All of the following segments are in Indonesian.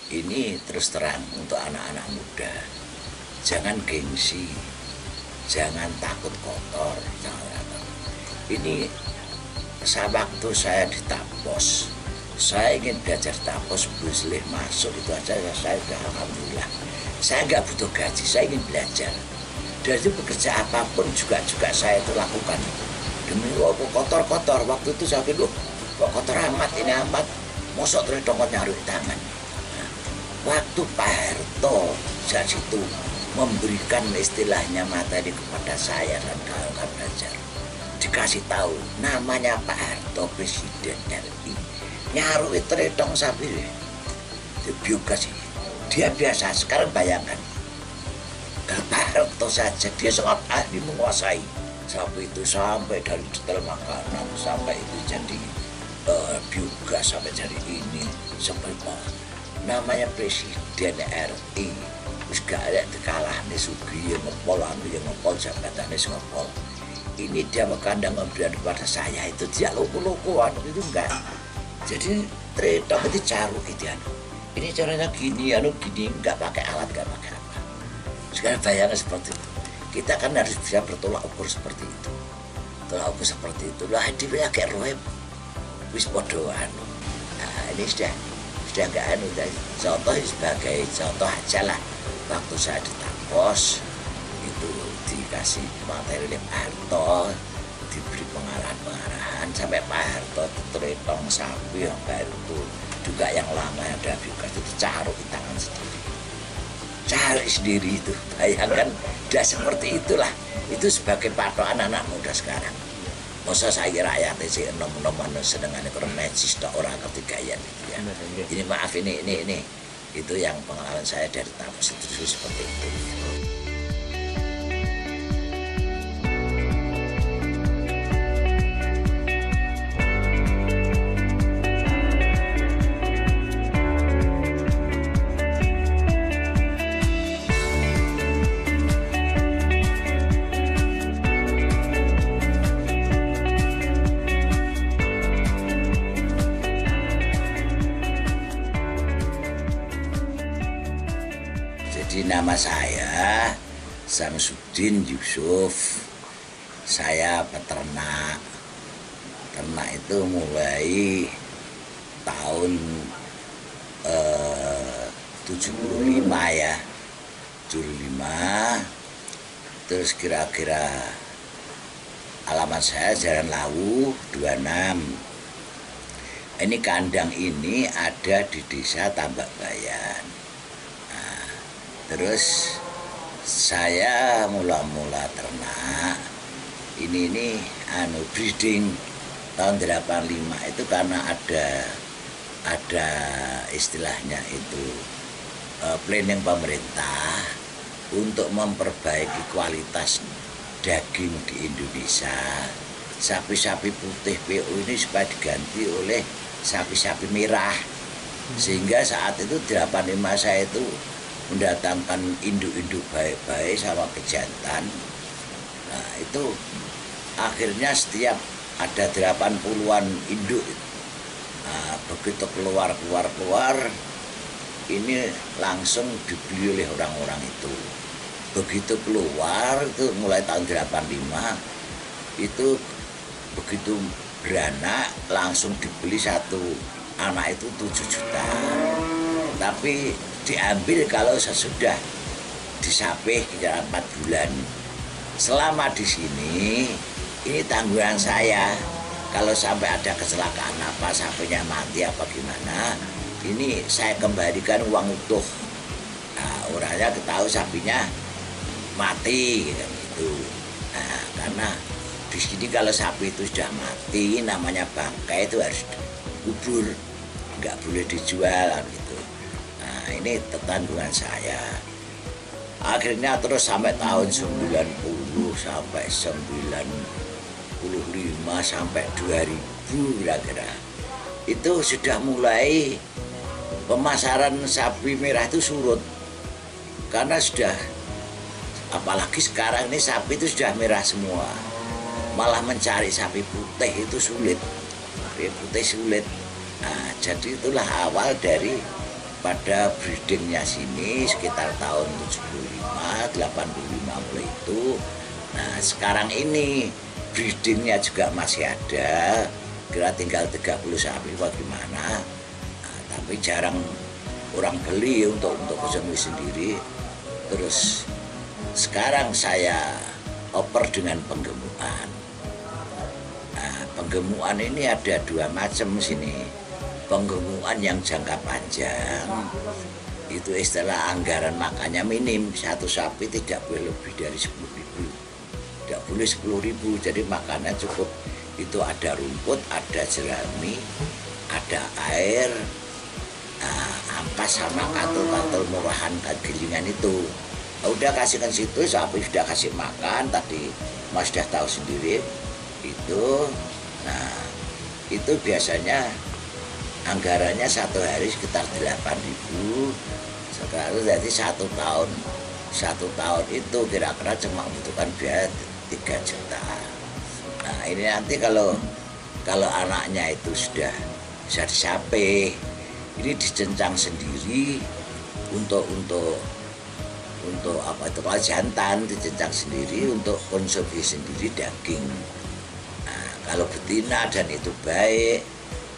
Ini terus terang untuk anak-anak muda, jangan gengsi, jangan takut kotor, jangan takut. Ini waktu saya di Tapos, saya ingin belajar Tapos, Buslih masuk itu aja saya sudah alhamdulillah. Saya nggak butuh gaji, saya ingin belajar. Dan itu bekerja apapun juga saya itu lakukan. Demi kotor-kotor, waktu itu saya pikir, kok kotor amat, ini amat, mosok terus dongkot nyaruh tangan. Nah, waktu Pak Harto saat itu memberikan istilahnya materi kepada saya dan kawan-kawan belajar, dikasih tahu namanya Pak Harto Presiden RI, nyaruh terhitung sapi itu biogas ini. Dia biasa. Sekarang bayangkan, Pak Harto saja dia sangat ahli menguasai sapi itu, sampai dari detail makanan sampai itu jadi biogas, sampai jadi ini sampai namanya Presiden RI. Wis gak ada dikalahne Sugih ngepol, yang ngepol jabatannya ngepol. Ini dia kandang memberikan kepada saya itu dia loko-lokoan itu enggak. Jadi tretok itu caru gitu anu. Ini caranya gini, gini, enggak pakai alat, enggak pakai apa. Sekarang bayangkan seperti itu. Kita kan harus bisa bertolak ukur seperti itu. Tolak ukur seperti itu. Lah dia kayak roem. Wis podo anu. Nah, ini sudah enggak anu. Contoh sebagai contoh aja lah. Waktu saya di Tapos itu dikasih materi oleh Pak Harto, diberi pengarahan sampai Pak Harto terhitung sapi yang baru itu juga yang lama yang ada biogas itu caruh di tangan sendiri, cari sendiri itu. Bayangkan udah seperti itulah, itu sebagai patokan anak muda sekarang. Masa saya rakyat sih nom-nom senengannya kurang necis tak orang ketigayan gitu ya. Ini maaf ini itu yang pengalaman saya dari Tapos itu seperti itu. Jadi nama saya Samsudin Yusuf. Saya peternak. Ternak itu mulai tahun 75 ya. 75. Terus kira-kira alamat saya Jalan Lawu 26. Ini kandang ini ada di Desa Tambak Bayan. Terus saya mula-mula ternak ini breeding tahun 85 itu karena ada istilahnya itu planning pemerintah untuk memperbaiki kualitas daging di Indonesia. Sapi-sapi putih PO ini supaya diganti oleh sapi-sapi merah, sehingga saat itu 85 saya itu mendatangkan induk-induk baik-baik sama pejantan. Nah itu akhirnya setiap ada 80-an induk. Nah, begitu keluar ini langsung dibeli oleh orang-orang itu. Begitu keluar itu mulai tahun 85 itu begitu beranak langsung dibeli satu anak itu 7 juta. Tapi diambil kalau sesudah disapih kira 4 bulan. Selama di sini ini tanggungan saya. Kalau sampai ada kecelakaan apa, sapinya mati apa gimana, ini saya kembalikan uang utuh. Nah, orangnya ketahui sapinya mati gitu. Nah, karena di sini kalau sapi itu sudah mati, namanya bangkai itu harus kubur, nggak boleh dijual gitu. Nah, ini tanggungan saya. Akhirnya terus sampai tahun 90 sampai 95 sampai 2000 kira-kira. Itu sudah mulai pemasaran sapi merah itu surut. Karena sudah, apalagi sekarang ini sapi itu sudah merah semua. Malah mencari sapi putih itu sulit. Sapi putih sulit. Nah, jadi itulah awal dari pada breedingnya sini sekitar tahun 75, 85 mulai itu. Nah sekarang ini breedingnya juga masih ada, kira tinggal 30 sapi bagaimana. Nah, tapi jarang orang beli untuk konsumsi sendiri. Terus sekarang saya oper dengan penggemukan. Nah, penggemukan ini ada dua macam sini. Penggemukan yang jangka panjang itu istilah anggaran makannya minim, satu sapi tidak boleh lebih dari 10.000, tidak boleh 10.000. Jadi makannya cukup itu, ada rumput, ada jerami, ada air, ampas sama katul-katul murahan gilingan itu. Udah kasihkan situ, sapi sudah kasih makan tadi, Mas sudah tahu sendiri itu. Nah itu biasanya anggarannya satu hari sekitar 8.000. Sekarang jadi satu tahun itu kira-kira cuma membutuhkan biaya 3 juta. Nah ini nanti kalau anaknya itu sudah bisa disape, ini dicencang sendiri untuk apa itu, kalau jantan dicencang sendiri untuk konsumsi sendiri daging. Nah, kalau betina dan itu baik,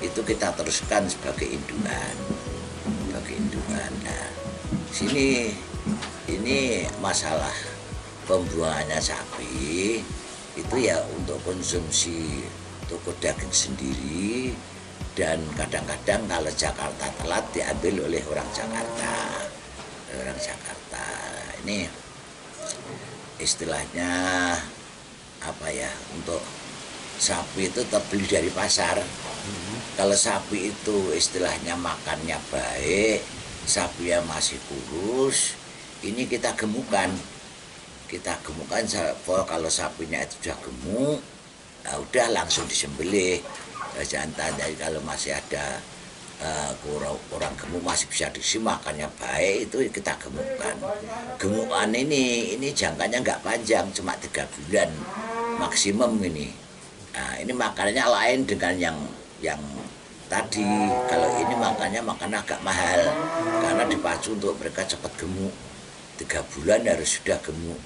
itu kita teruskan sebagai indukan. Nah, sini ini masalah pembuangannya sapi itu ya untuk konsumsi toko daging sendiri, dan kadang-kadang kalau Jakarta telat diambil oleh orang Jakarta. Ini istilahnya apa ya, untuk sapi itu terbeli dari pasar. Kalau sapi itu istilahnya makannya baik, sapi yang masih kurus, ini kita gemukan. Kalau sapinya itu sudah gemuk, nah udah langsung disembelih. Jangan tanya kalau masih ada kurang gemuk, masih bisa diisi, makannya baik, itu kita gemukkan. Gemukan ini jangkanya nggak panjang, cuma 3 bulan maksimum ini. Nah, ini makanannya lain dengan yang tadi. Kalau ini makan agak mahal karena dipacu untuk mereka cepat gemuk. 3 bulan harus sudah gemuk.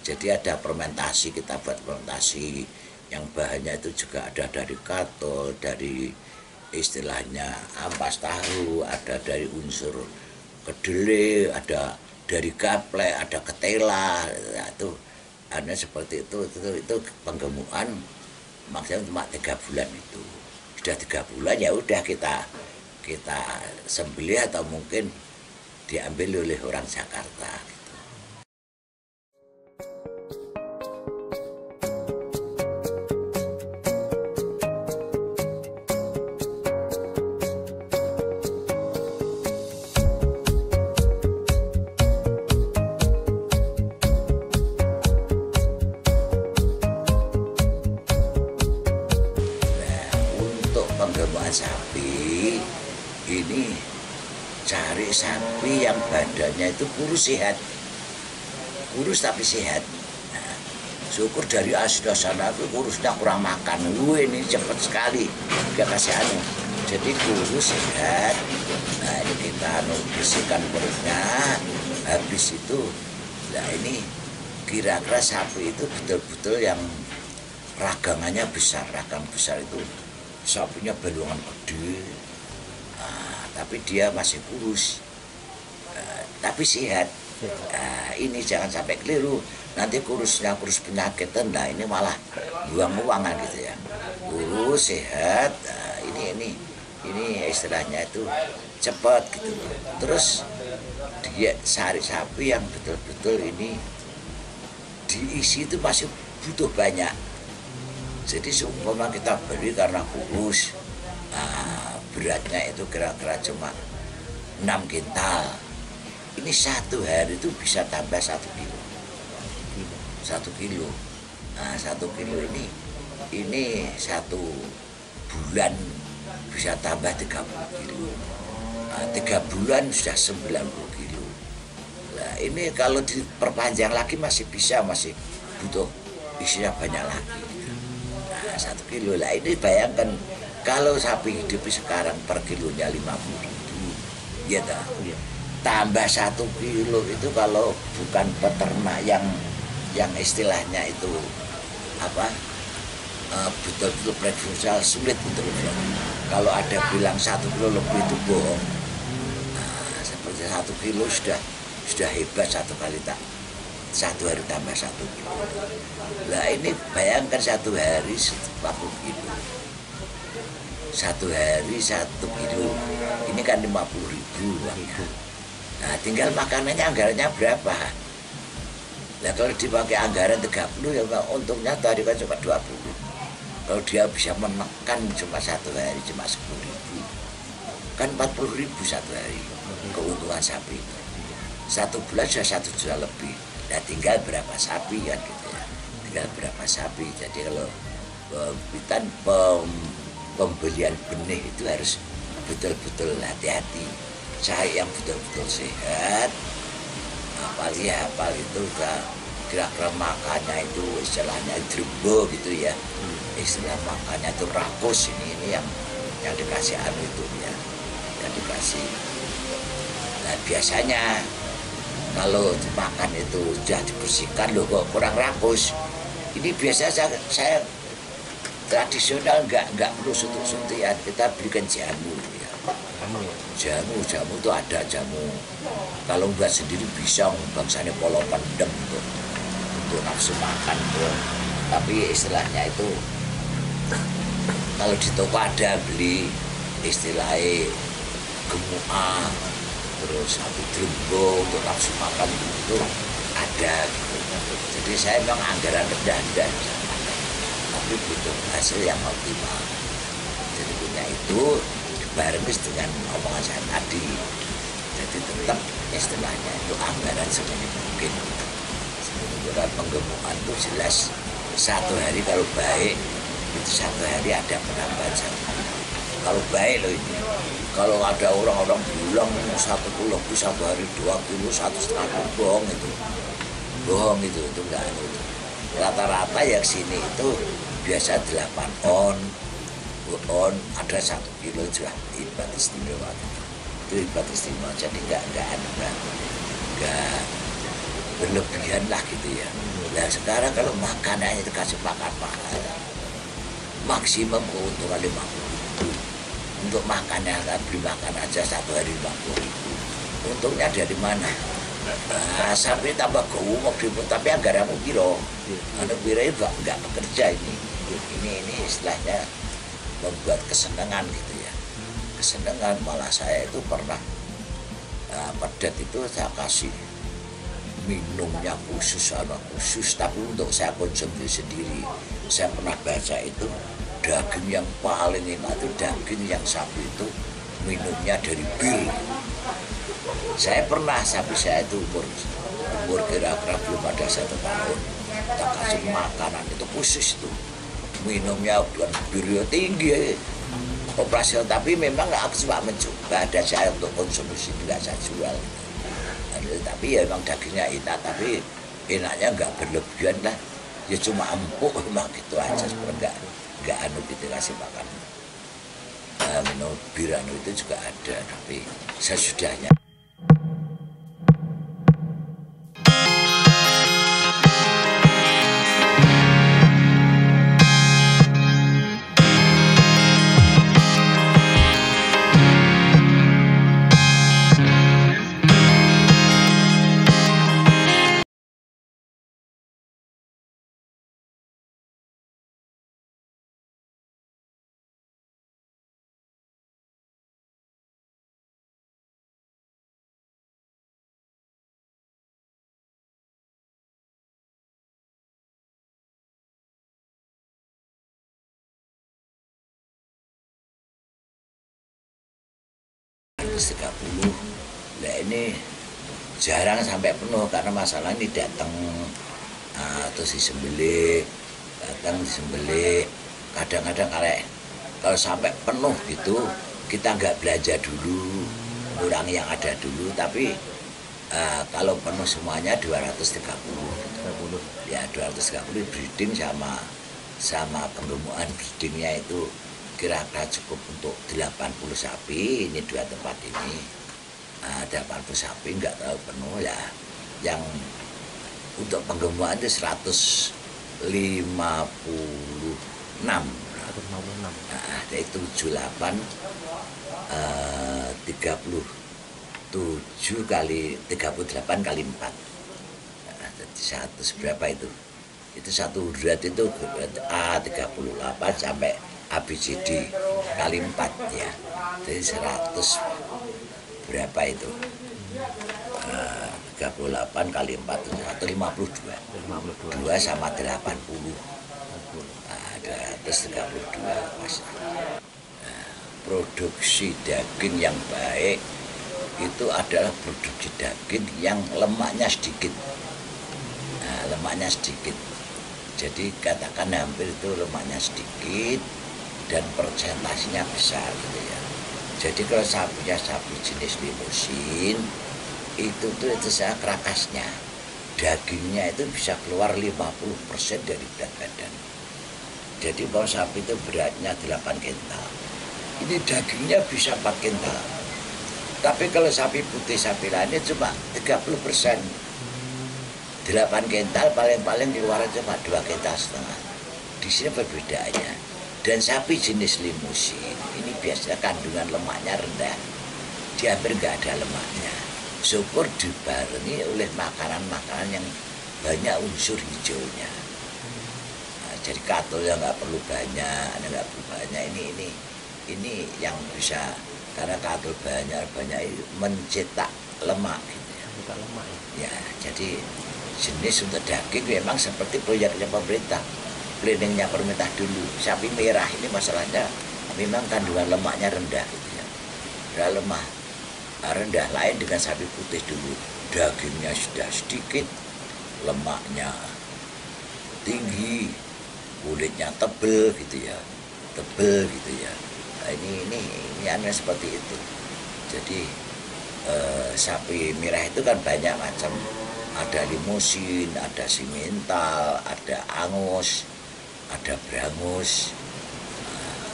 Jadi ada fermentasi, kita buat fermentasi yang bahannya itu juga ada dari katul, dari istilahnya ampas tahu, ada dari unsur kedelai, ada dari gaplek, ada ketela. Nah, itu ada seperti itu penggemukan maksudnya cuma 3 bulan itu. Sudah 3 bulan ya udah kita sembelih atau mungkin diambil oleh orang Jakarta gitu. Penggemukan sapi ini cari sapi yang badannya itu kurus tapi sehat. Nah, syukur dari asli sana itu kurusnya kurang makan, ini cepat sekali dia kasih jadi kurus sehat. Nah ini kita bersihkan perutnya, habis itu nah ini kira-kira sapi itu betul-betul yang ragangannya besar. Ragam besar itu sapinya balungan gede, tapi dia masih kurus, tapi sehat. Ini jangan sampai keliru, nanti kurus penyakit, nah ini malah buang uangan gitu ya. Kurus sehat, ini istilahnya itu cepat gitu. Terus dia cari sapi yang betul-betul ini diisi itu masih butuh banyak. Jadi seumpama kita beli karena kurus, beratnya itu kira-kira cuma 6 kintal. Ini 1 hari itu bisa tambah 1 kilo. 1 kilo. Nah 1 kilo ini 1 bulan bisa tambah 30 kilo. 3 bulan sudah 90 kilo. Nah ini kalau diperpanjang lagi masih butuh isinya banyak lagi. 1 kilo lah, ini bayangkan kalau sapi hidup sekarang per kilonya 50.000, ya dah. Tambah 1 kilo itu kalau bukan peternak yang istilahnya itu apa betul-betul profesional sulit untuk kalau ada bilang 1 kilo lebih itu bohong. Nah, seperti 1 kilo sudah hebat satu hari tambah 1 kilo. Nah ini bayangkan 1 hari 40 kilo. 1 hari 1 kilo. Ini kan 50.000 uangnya. Nah tinggal makanannya anggarannya berapa? Nah kalau dipakai anggaran 30 ya untungnya tadi kan cuma 20. Kalau dia bisa menekan cuma 1 hari cuma 10.000, kan 40.000 1 hari keuntungan sapi. 1 bulan sudah 1 juta lebih. Nah tinggal berapa sapi kan gitu ya. Tinggal berapa sapi. Jadi kalau pembelian benih itu harus betul-betul hati-hati. Cari yang betul-betul sehat. Hafal itu kira-kira makannya itu istilahnya drembo gitu ya. Istilah makannya itu rakus ini yang dikasih itu ya. Yang dikasih. Nah biasanya kalau dimakan itu sudah dibersihkan loh kok kurang rakus. Ini biasanya saya tradisional nggak perlu suntik-suntikan, kita berikan jamu ya. Jamu itu ada jamu. Kalau nggak sendiri bisa bangsanya polo pendem untuk nafsu makan tuh. Tapi istilahnya itu kalau di toko ada beli istilahnya gemua, terus satu drembo untuk nafsu makan itu ada gitu. Jadi saya memang anggaran rendah tapi butuh hasil yang optimal. Jadi punya itu dibarengi dengan omongan saya tadi. Jadi tetap istilahnya itu anggaran sebanyak mungkin. Sebenarnya penggemukan itu jelas 1 hari kalau baik itu 1 hari ada penambahan 1 kilo. Kalau baik loh ini. Kalau ada orang-orang bilang 1 kilo lebih 1 hari 2 kilo 1,5 kilo bohong itu enggak itu. Rata-rata yang sini itu biasa 8 on ada 1 kilo sudah hebat istimewa. Itu hebat istimewa, jadi enggak berlebihan lah gitu ya. Nah sekarang kalau makanannya itu kasih makan mahal, maksimum keuntungan 50.000 untuk makannya, beli makan aja 1 hari 50.000. Untungnya dari mana? Nah, sapi tambah gemuk tapi anggaranmu kiro, anak birai nggak bekerja ini istilahnya membuat kesenangan gitu ya. Kesenangan malah saya itu pernah pedet itu saya kasih minumnya khusus tapi untuk saya konsumsi sendiri. Saya pernah baca itu daging yang paling enak itu daging yang sapi itu minumnya dari bir. Saya pernah sapi saya itu umur kira-kira belum ada 1 tahun, kita kasih makanan itu khusus itu minumnya bukan bir tinggi operasional, tapi memang aku cuma mencoba, ada saya untuk konsumsi tidak saya jual. Tapi ya memang dagingnya enak, tapi enaknya nggak berlebihan lah, ya cuma empuk memang gitu aja, sebenarnya nggak gitu kasih makan. Minum bir itu juga ada, tapi sesudahnya. Rp130. Nah ini jarang sampai penuh karena masalah ini datang terus disembelih, kadang-kadang kalau sampai penuh gitu kita nggak belanja dulu, kurangi yang ada dulu, tapi kalau penuh semuanya 230 gitu. Ya 230 breeding sama penggemukan breedingnya itu kira-kira cukup untuk 80 sapi, ini 2 tempat ini. ada 40 sapi nggak tahu penuh ya. Yang untuk penggembalaan itu 156. Nah, itu 78 37 kali 38 kali 4. Nah, jadi 100 berapa itu? Itu satu urat itu A38 sampai ABCD kali 4 ya. Jadi 100 berapa itu? 38 kali 4 itu 152. 2 sama 80. Nah, 232 Mas. Nah, produksi daging yang baik itu adalah produksi daging yang lemaknya sedikit. Nah, lemaknya sedikit. Jadi katakan hampir itu lemaknya sedikit dan persentasenya besar gitu ya. Jadi kalau sapinya sapi jenis limusin itu saya kerakasnya dagingnya itu bisa keluar 50% dari berat badan. Jadi kalau sapi itu beratnya 8 kental, ini dagingnya bisa 4 kental. Tapi kalau sapi putih sapi lainnya cuma 30%. 8 kental paling-paling keluar cuma 2,5 kental. Di sini perbedaannya. Dan sapi jenis limusin ini biasanya kandungan lemaknya rendah, dia hampir nggak ada lemaknya. Syukur dibarengi oleh makanan-makanan yang banyak unsur hijaunya. Nah, jadi katolnya nggak perlu banyak, ini yang bisa, karena katol banyak mencetak lemak gitu ya. Ya, jadi jenis untuk daging memang seperti proyeknya pemerintah, planningnya pemerintah dulu. Sapi merah ini masalahnya memang kandungan lemaknya rendah gitu ya. Rendah lain dengan sapi putih dulu, dagingnya sudah sedikit, lemaknya tinggi, kulitnya tebel gitu ya, Nah, ini aneh seperti itu. Jadi sapi merah itu kan banyak macam, ada limusin, ada simental, ada angus, ada brangus. Nah,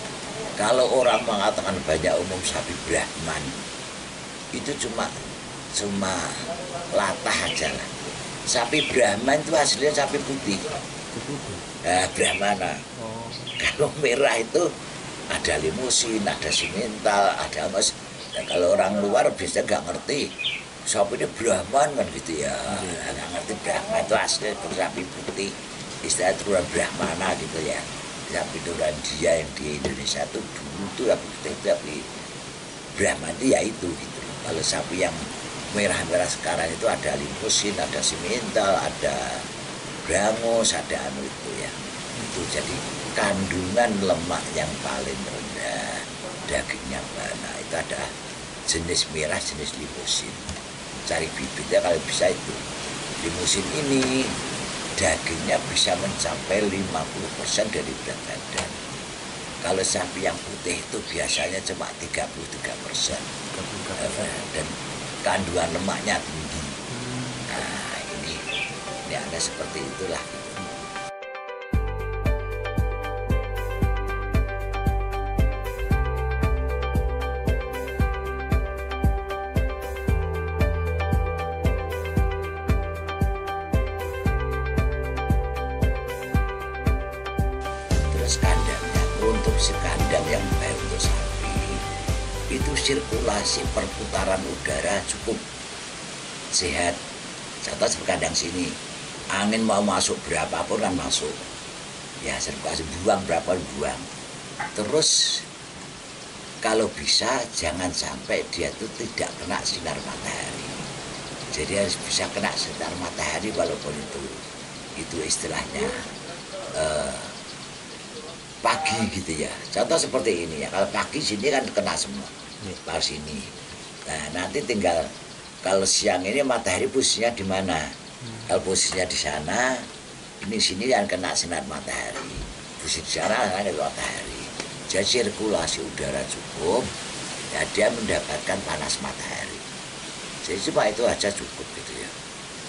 kalau orang mengatakan banyak umum sapi Brahman, itu cuma latah aja lah. Sapi Brahman itu hasilnya sapi putih. Brahmana. Kalau merah itu ada limusin, ada simental, ada angus. Nah, kalau orang luar biasanya nggak ngerti sapi ini Brahman kan gitu ya, nggak ngerti Brahman itu asli itu sapi putih, istilah turunan Brahmana gitu ya. Sapi turunan dia yang di Indonesia itu dulu tuh sapi putih itu sapi Brahman itu ya itu gitu. Kalau sapi yang merah-merah sekarang itu ada limusin, ada simental, ada brangus, ada anu itu ya. Itu jadi kandungan lemak yang paling rendah, dagingnya banyak, itu ada jenis merah, jenis limusin. Cari bibitnya kalau bisa itu. Limusin ini dagingnya bisa mencapai 50% dari berat badan. Kalau sapi yang putih itu biasanya cuma 33%. Dan kandungan lemaknya tinggi. Nah, ini ada seperti itulah. Terus kandangnya, untuk si kandang yang baik untuk sapi itu sirkulasi perputaran udara cukup sehat. Contoh seperti kandang sini, angin mau masuk berapapun kan masuk ya, sirkulasi buang berapa buang. Terus kalau bisa jangan sampai dia itu tidak kena sinar matahari. Jadi harus bisa kena sinar matahari walaupun itu istilahnya pagi gitu ya. Contoh seperti ini ya, kalau pagi sini kan kena semua pas sini. Nah, nanti tinggal kalau siang ini matahari posisinya di mana? Kalau posisinya di sana, ini sini yang kena sinar matahari. Posisi di sana kena matahari. Jadi sirkulasi udara cukup, ya dia mendapatkan panas matahari. Jadi cuma itu aja cukup gitu ya.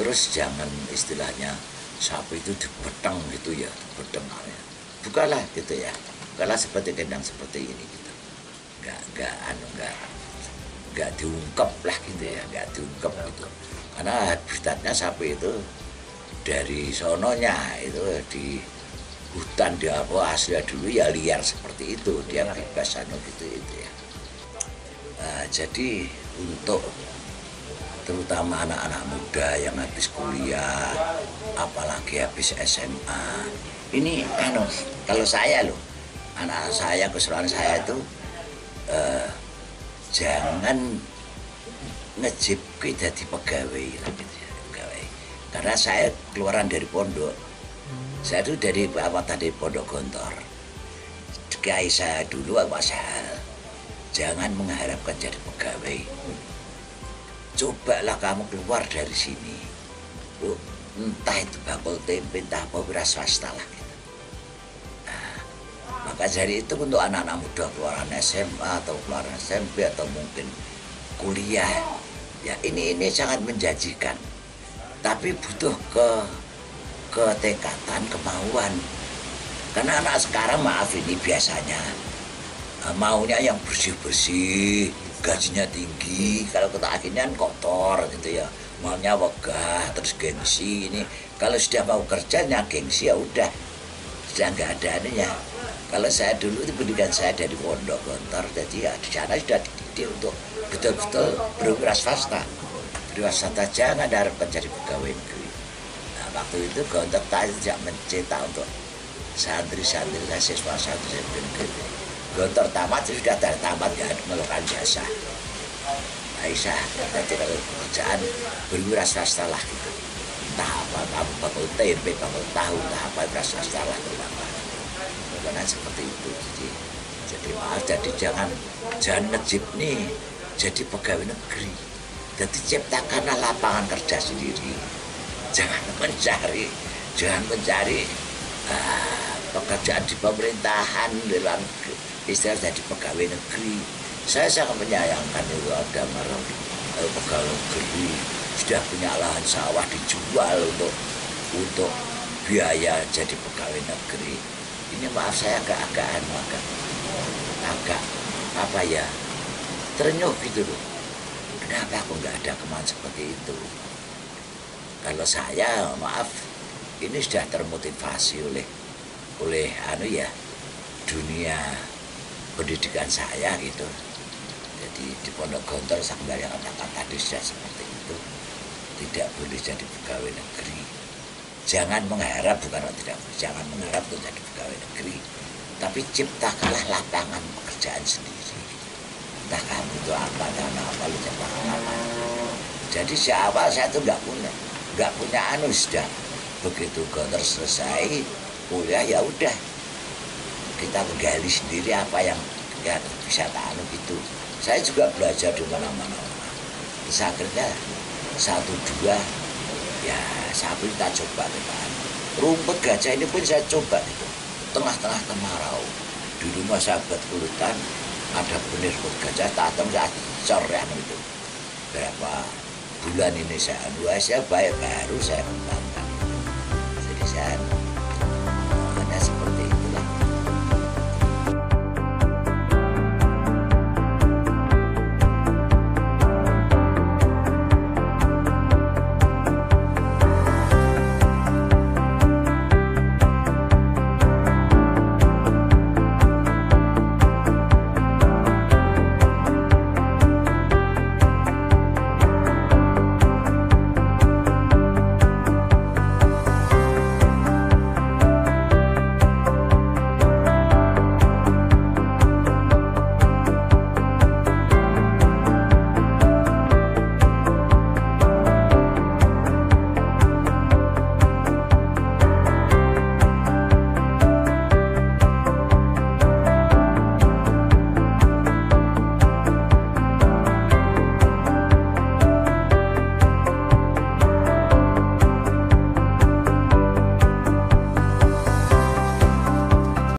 Terus jangan istilahnya sapi itu dibeteng gitu ya, dibeteng. Bukalah gitu ya, bukalah seperti kandang seperti ini gitu. Enggak nggak diungkep lah gitu ya, nggak diungkep gitu. Karena habitatnya sapi itu dari sononya itu di hutan dia apa aslinya dulu ya liar seperti itu, dia bebas gitu itu ya. Nah, jadi untuk terutama anak-anak muda yang habis kuliah, apalagi habis SMA, ini kalau saya loh, anak saya keseluruhan saya itu jangan ngejip kita di pegawai gitu ya, pegawai. Karena saya keluaran dari pondok. Saya itu dari tadi Pondok Gontor. Kiai saya dulu Mas Hal, jangan mengharapkan jadi pegawai. Cobalah kamu keluar dari sini. Entah itu bakul tempe, entah apa wira swasta lah gitu. Nah, maka dari itu untuk anak-anak muda keluaran SMA atau keluaran SMP atau mungkin kuliah, ya ini sangat menjanjikan. Tapi butuh ketekatan, kemauan. Karena anak sekarang maaf ini biasanya maunya yang bersih-bersih, gajinya tinggi, kalau kita akhirnya kotor gitu ya, maunya wegah, terus gengsi ini. Kalau sudah mau kerjanya gengsi ya udah, sudah nggak ada ininya. Kalau saya dulu itu pendidikan saya dari Pondok Gontor, jadi ya di sana sudah dididik untuk betul-betul berwira swasta. Berwira swasta jangan diharapkan jadi pegawai negeri. Waktu itu Gontor tidak mencetak untuk santri-santri siswa-santri negeri. Gontor tamat sudah dari tamat ya melakukan jasa. Aisyah, jadi kalau pekerjaan berwira swasta lah gitu. Entah apa, bakul tempe, bakul tahu, entah apa wira swasta lah terutama. Karena seperti itu. Jadi maaf, jadi jangan ngejip nih jadi pegawai negeri. Jadi ciptakanlah lapangan kerja sendiri. Jangan mencari pekerjaan di pemerintahan dalam istilah jadi pegawai negeri. Saya sangat menyayangkan itu ada pegawai negeri sudah punya lahan sawah dijual untuk biaya jadi pegawai negeri. Ini maaf saya agak apa ya, terenyuh gitu loh. Kenapa aku nggak ada kemauan seperti itu? Kalau saya maaf ini sudah termotivasi oleh dunia pendidikan saya gitu. Jadi di Pondok Gontor saya kembali katakan tadi sudah seperti itu. Tidak boleh jadi pegawai negeri. Jangan mengharap, jangan mengharap untuk jadi pegawai negeri. Tapi ciptakanlah lapangan pekerjaan sendiri. Entah kamu itu apa, lu ciptakan apa. Jadi awal saya itu nggak punya sudah. Begitu Gontor selesai kuliah ya udah kita menggali sendiri apa yang ya bisa gitu. Saya juga belajar di mana-mana. Terus akhirnya 1-2 ya sapi kita coba depan. Rumput gajah ini pun saya coba gitu. Tengah-tengah kemarau di rumah sahabat kulutan ada benih rumput gajah, tatam saya cor yang itu. Berapa bulan ini saya baru saya kembangkan. Jadi saya